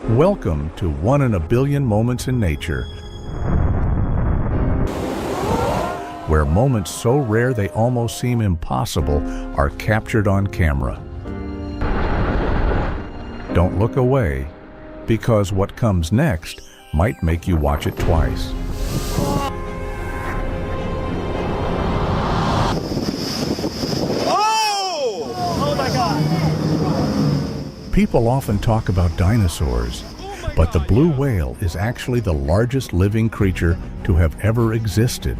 Welcome to One in a Billion Moments in Nature, where moments so rare they almost seem impossible are captured on camera. Don't look away, because what comes next might make you watch it twice. People often talk about dinosaurs, but the blue whale is actually the largest living creature to have ever existed.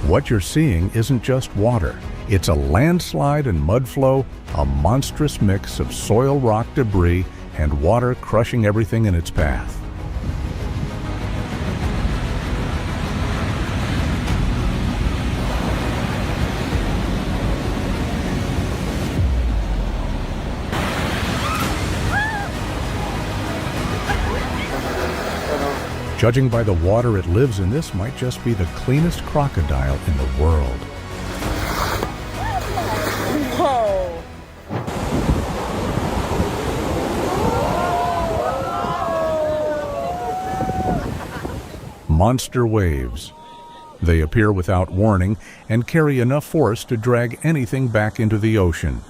What you're seeing isn't just water. It's a landslide and mud flow, a monstrous mix of soil rock debris and water crushing everything in its path. Judging by the water it lives in, this might just be the cleanest crocodile in the world. Whoa! Monster waves. They appear without warning and carry enough force to drag anything back into the ocean.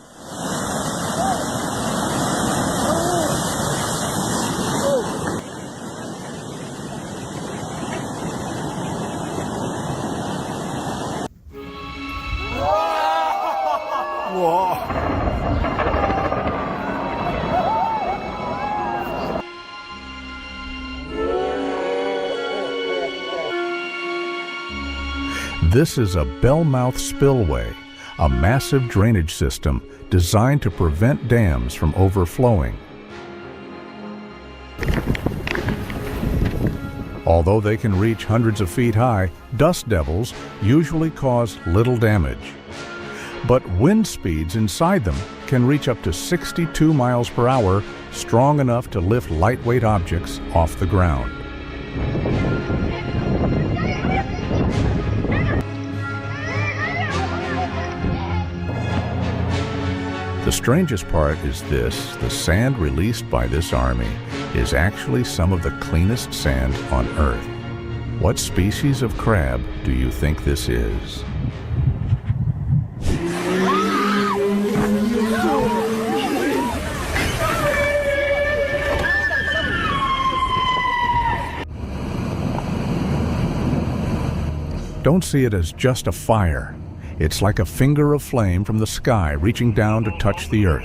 This is a Bell-mouth Spillway, a massive drainage system designed to prevent dams from overflowing. Although they can reach hundreds of feet high, dust devils usually cause little damage. But wind speeds inside them can reach up to 62 miles per hour, strong enough to lift lightweight objects off the ground. The strangest part is this: the sand released by this army is actually some of the cleanest sand on Earth. What species of crab do you think this is? Don't see it as just a fire. It's like a finger of flame from the sky reaching down to touch the earth.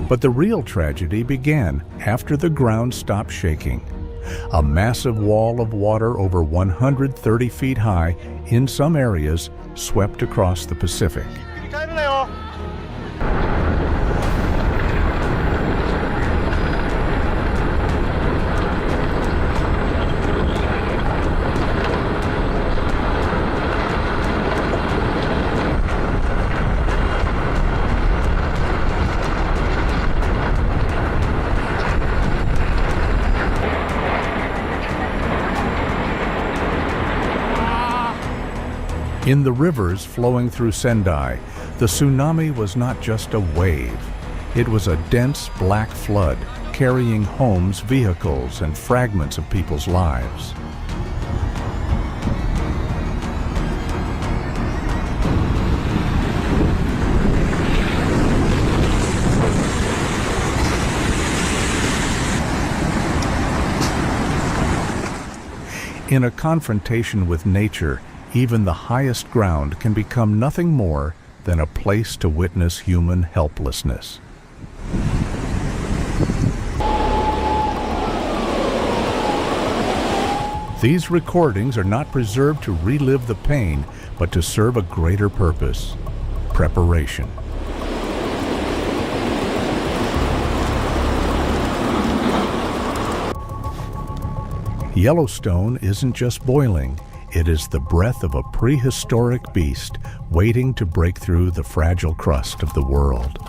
But the real tragedy began after the ground stopped shaking. A massive wall of water over 130 feet high in some areas swept across the Pacific. In the rivers flowing through Sendai, the tsunami was not just a wave. It was a dense black flood, carrying homes, vehicles, and fragments of people's lives. In a confrontation with nature, even the highest ground can become nothing more than a place to witness human helplessness. These recordings are not preserved to relive the pain, but to serve a greater purpose. preparation. Yellowstone isn't just boiling, it is the breath of a prehistoric beast waiting to break through the fragile crust of the world.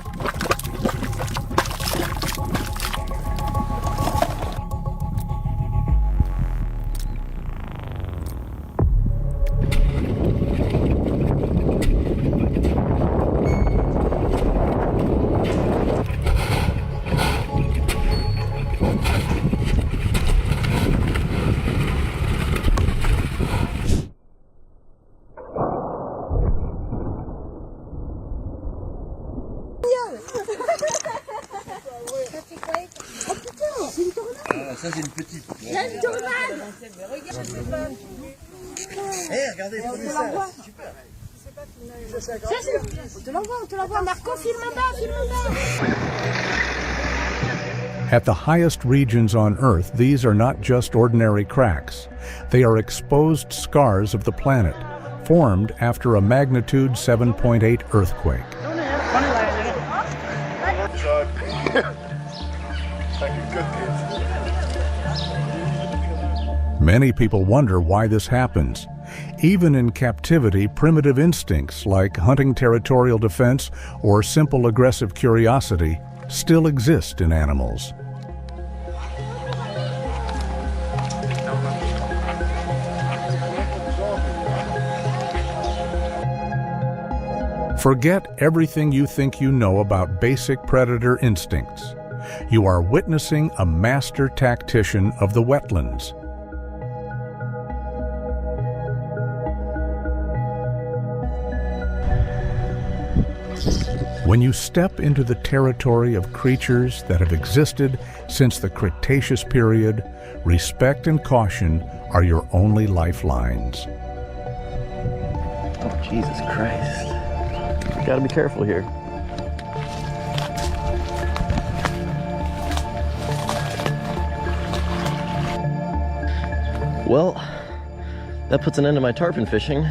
Ça c'est une petite. Il y a une tornade. Eh, regardez, prenez ça. Super. On te l'envoie. Marco, filme en bas. At the highest regions on Earth, these are not just ordinary cracks. They are exposed scars of the planet, formed after a magnitude 7.8 earthquake. Many people wonder why this happens. Even in captivity, primitive instincts like hunting territorial defense or simple aggressive curiosity still exist in animals. Forget everything you think you know about basic predator instincts. You are witnessing a master tactician of the wetlands. When you step into the territory of creatures that have existed since the Cretaceous period, respect and caution are your only lifelines. Oh, Jesus Christ. Gotta be careful here. Well, that puts an end to my tarpon fishing.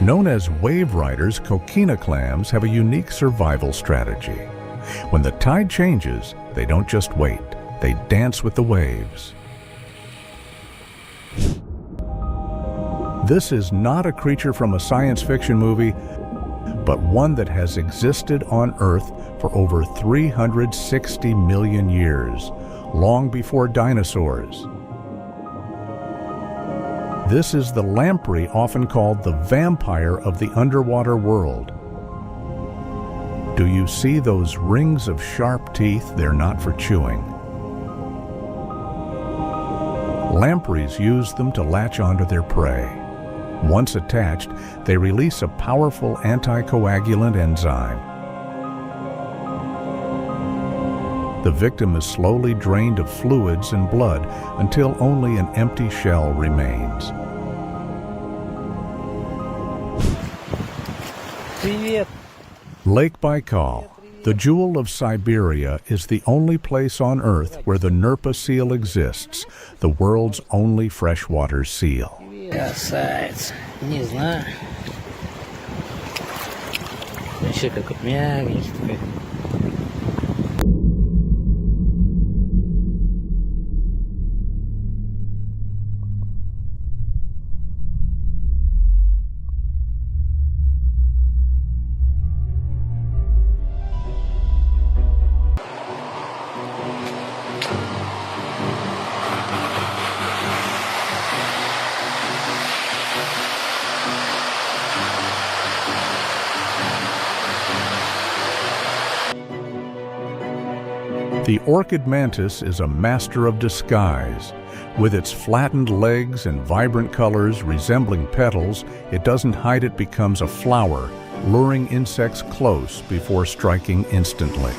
Known as wave riders, coquina clams have a unique survival strategy. When the tide changes, they don't just wait, they dance with the waves. This is not a creature from a science fiction movie, but one that has existed on Earth for over 360 million years, long before dinosaurs. This is the lamprey, often called the vampire of the underwater world. Do you see those rings of sharp teeth? They're not for chewing. Lampreys use them to latch onto their prey. Once attached, they release a powerful anticoagulant enzyme. The victim is slowly drained of fluids and blood until only an empty shell remains. Lake Baikal, the jewel of Siberia, is the only place on Earth where the Nerpa seal exists, the world's only freshwater seal. Красавец. Не знаю. Еще как мягенький. The orchid mantis is a master of disguise. With its flattened legs and vibrant colors resembling petals, it doesn't hide, it becomes a flower, luring insects close before striking instantly.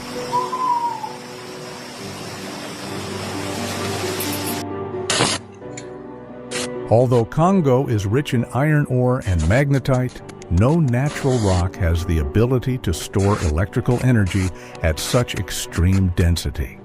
Although Congo is rich in iron ore and magnetite, no natural rock has the ability to store electrical energy at such extreme density.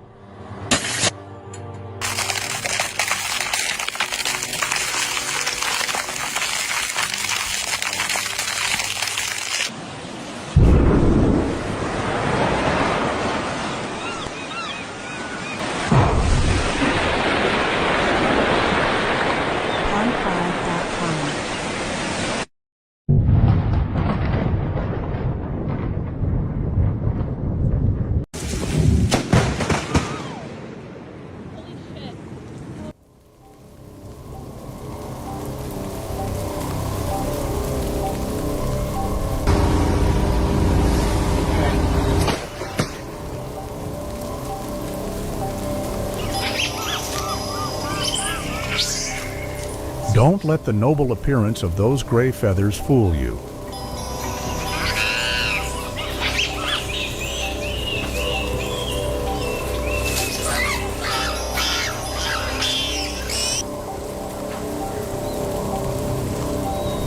Don't let the noble appearance of those gray feathers fool you.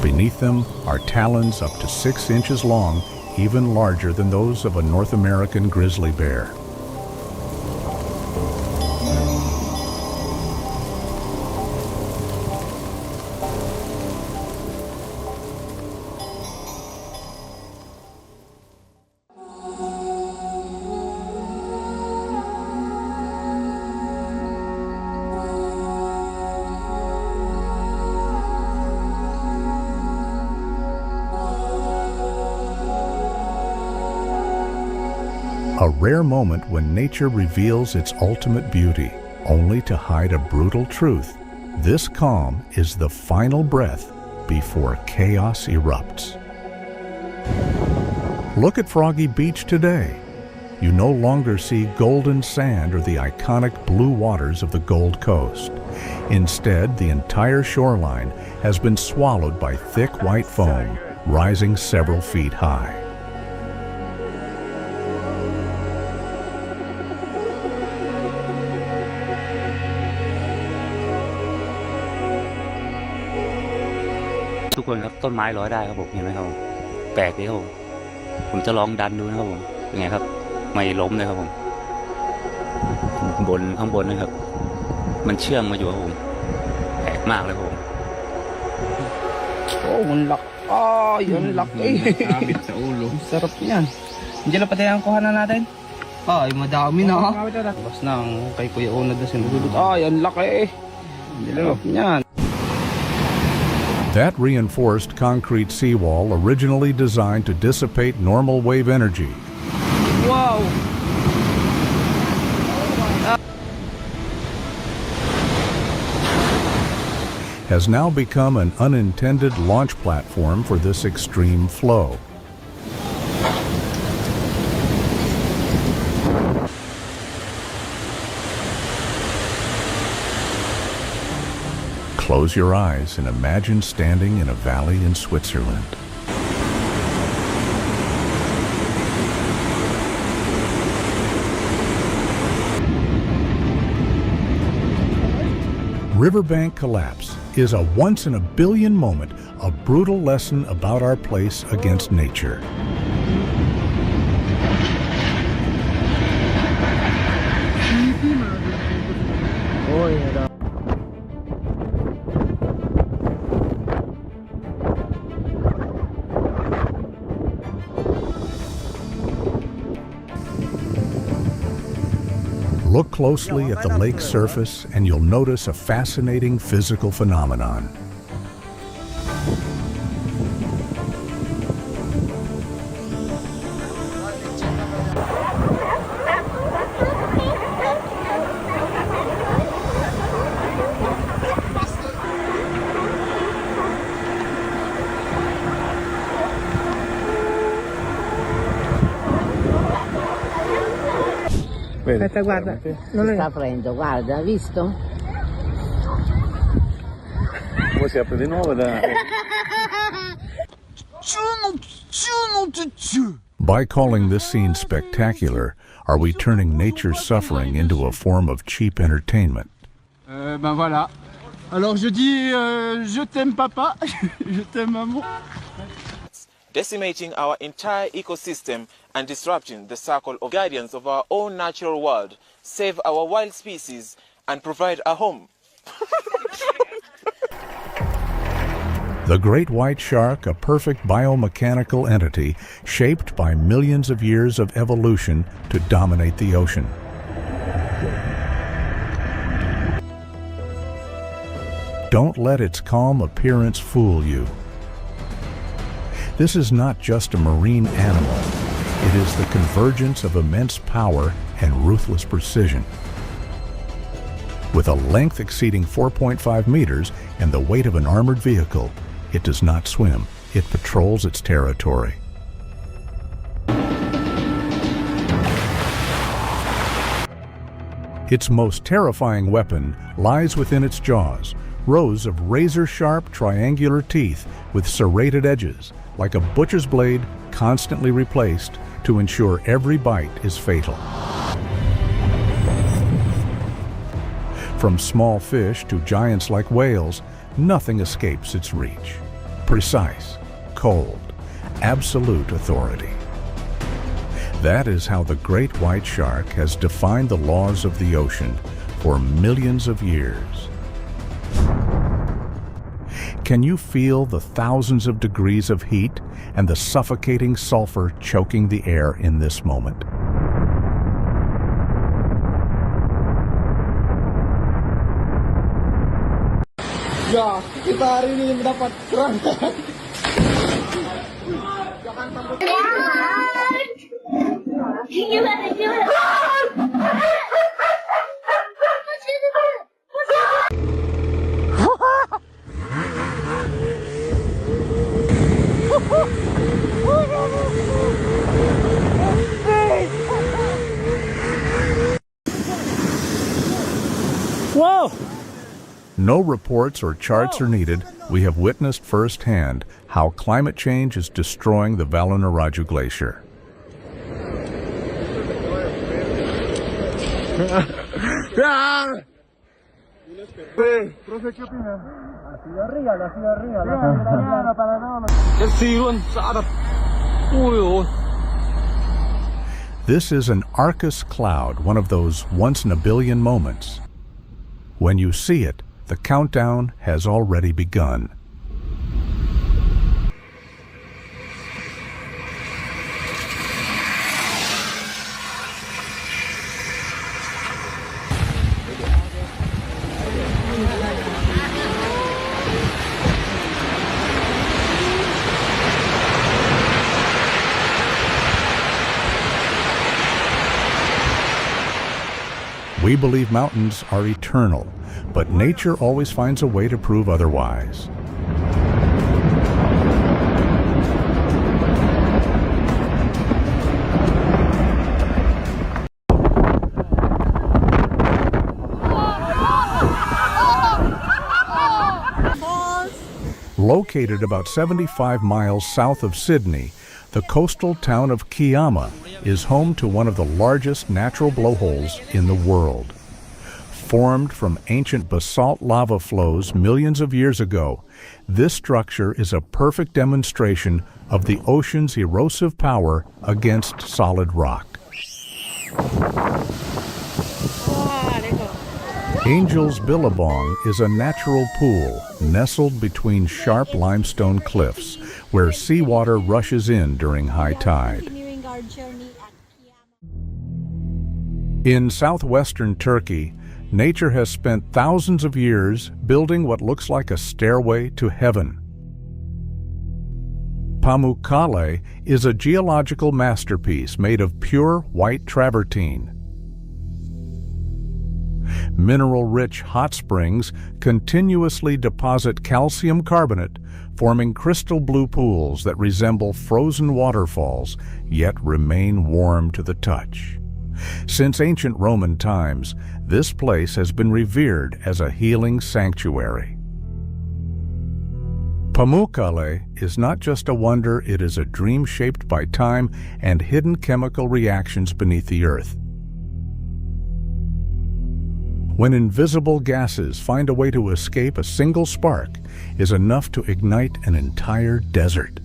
Beneath them are talons up to 6 inches long, even larger than those of a North American grizzly bear. A rare moment when nature reveals its ultimate beauty, only to hide a brutal truth. This calm is the final breath before chaos erupts. Look at Froggy Beach today. You no longer see golden sand or the iconic blue waters of the Gold Coast. Instead, the entire shoreline has been swallowed by thick white foam, rising several feet high.ทุกคนครับต้นไม้ลอยได้ครับผมเห็นไหมครับผมแปลกดีครับผมจะลองดันดูนะครับผมเป็นไงครับไม่ล้มเลยครับผมข้างบนนะครับมันเชื่อมมาอยู่ครับผมแปลกมากเลยครับผม Oh, ang laki. Ay, ang laki. Kapit sa ulo. Sarap yan. Diyan na pati ang kuhanan natin. Ay, madami na. Bas na ang kay Kuya Una doon sinulot. Ay, ang laki. Sarap yan. That reinforced concrete seawall, originally designed to dissipate normal wave energy, Wow. has now become an unintended launch platform for this extreme flow. Close your eyes and imagine standing in a valley in Switzerland. Riverbank collapse is a once-in-a-billion moment, a brutal lesson about our place against nature. Look closely at the lake's surface and you'll notice a fascinating physical phenomenon. Aspetta, guarda, non sta prendo, guarda, hai visto? Poi si apre di nuovo da... By calling this scene spectacular, are we turning nature's suffering into a form of cheap entertainment? Ben voilà. Alors je dis je t'aime papa, je t'aime maman. decimating our entire ecosystem and disrupting the circle of guardians of our own natural world, save our wild species, and provide a home. The great white shark, a perfect biomechanical entity shaped by millions of years of evolution to dominate the ocean. Don't let its calm appearance fool you. This is not just a marine animal. It is the convergence of immense power and ruthless precision. With a length exceeding 4.5 meters and the weight of an armored vehicle, it does not swim. It patrols its territory. Its most terrifying weapon lies within its jaws, rows of razor-sharp triangular teeth with serrated edges, like a butcher's blade constantly replaced to ensure every bite is fatal. From small fish to giants like whales, nothing escapes its reach. Precise, cold, absolute authority. That is how the great white shark has defined the laws of the ocean for millions of years. Can you feel the thousands of degrees of heat and the suffocating sulfur choking the air in this moment? Ya, kita hari ini mendapat kerangka. Whoa! No reports or charts are needed. We have witnessed firsthand how climate change is destroying the Valunaraju Glacier. This is an Arcus cloud, one of those once-in-a-billion moments. When you see it, the countdown has already begun. We believe mountains are eternal, but nature always finds a way to prove otherwise. Located about 75 miles south of Sydney, the coastal town of Kiama is home to one of the largest natural blowholes in the world. Formed from ancient basalt lava flows millions of years ago, this structure is a perfect demonstration of the ocean's erosive power against solid rock. Angel's Billabong is a natural pool nestled between sharp limestone cliffs where seawater rushes in during high tide. In southwestern Turkey, nature has spent thousands of years building what looks like a stairway to heaven. Pamukkale is a geological masterpiece made of pure white travertine. Mineral-rich hot springs continuously deposit calcium carbonate, forming crystal blue pools that resemble frozen waterfalls, yet remain warm to the touch. Since ancient Roman times, this place has been revered as a healing sanctuary. Pamukkale is not just a wonder, it is a dream shaped by time and hidden chemical reactions beneath the earth. When invisible gases find a way to escape, a single spark is enough to ignite an entire desert.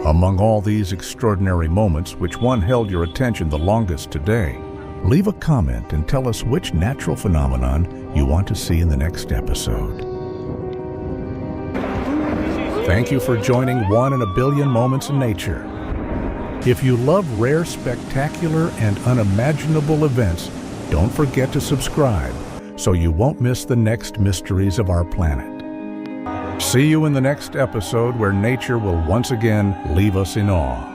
Among all these extraordinary moments, which one held your attention the longest today? Leave a comment and tell us which natural phenomenon you want to see in the next episode. Thank you for joining 1 in a Billion Moments in Nature. If you love rare, spectacular, and unimaginable events, don't forget to subscribe so you won't miss the next mysteries of our planet. See you in the next episode where nature will once again leave us in awe.